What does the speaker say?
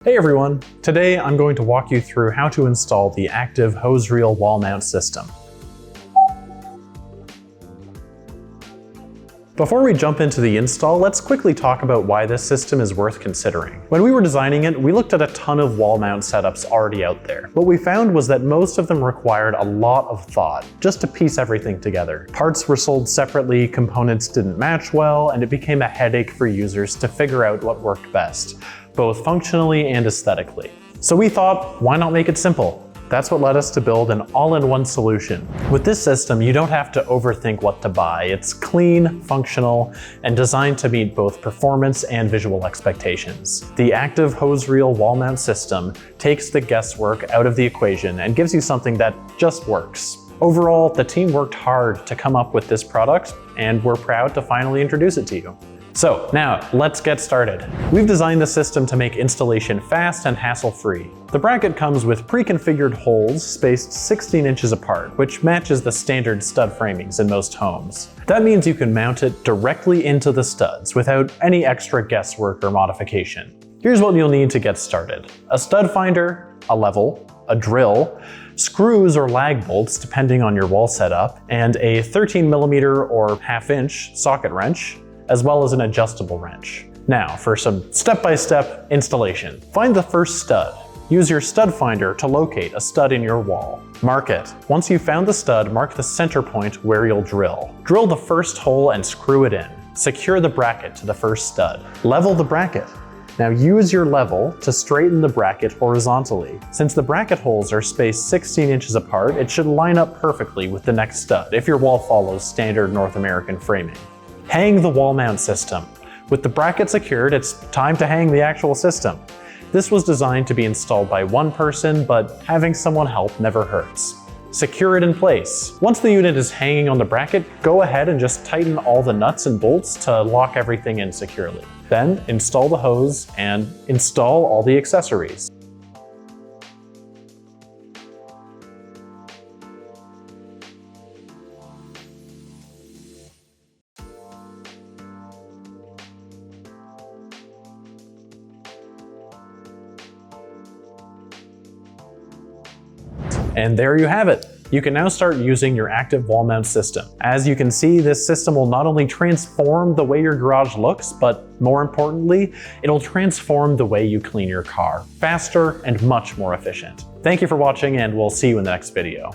Hey everyone! Today I'm going to walk you through how to install the Active Hose Reel Wall Mount System. Before we jump into the install, let's quickly talk about why this system is worth considering. When we were designing it, we looked at a ton of wall mount setups already out there. What we found was that most of them required a lot of thought just to piece everything together. Parts were sold separately, components didn't match well, and it became a headache for users to figure out what worked best, both functionally and aesthetically. So we thought, why not make it simple? That's what led us to build an all-in-one solution. With this system, you don't have to overthink what to buy. It's clean, functional, and designed to meet both performance and visual expectations. The Active Hose Reel Wall Mount System takes the guesswork out of the equation and gives you something that just works. Overall, the team worked hard to come up with this product, and we're proud to finally introduce it to you. So now, let's get started. We've designed the system to make installation fast and hassle-free. The bracket comes with pre-configured holes spaced 16 inches apart, which matches the standard stud framings in most homes. That means you can mount it directly into the studs without any extra guesswork or modification. Here's what you'll need to get started: a stud finder, a level, a drill, screws or lag bolts depending on your wall setup, and a 13mm or 1/2 inch socket wrench, as well as an adjustable wrench. Now for some step-by-step installation. Find the first stud. Use your stud finder to locate a stud in your wall. Mark it. Once you've found the stud, mark the center point where you'll drill. Drill the first hole and screw it in. Secure the bracket to the first stud. Level the bracket. Now use your level to straighten the bracket horizontally. Since the bracket holes are spaced 16 inches apart, it should line up perfectly with the next stud if your wall follows standard North American framing. Hang the wall mount system. With the bracket secured, it's time to hang the actual system. This was designed to be installed by one person, but having someone help never hurts. Secure it in place. Once the unit is hanging on the bracket, go ahead and just tighten all the nuts and bolts to lock everything in securely. Then install the hose and install all the accessories. And there you have it. You can now start using your Active Wall Mount System. As you can see, this system will not only transform the way your garage looks, but more importantly, it'll transform the way you clean your car. Faster and much more efficient. Thank you for watching, and we'll see you in the next video.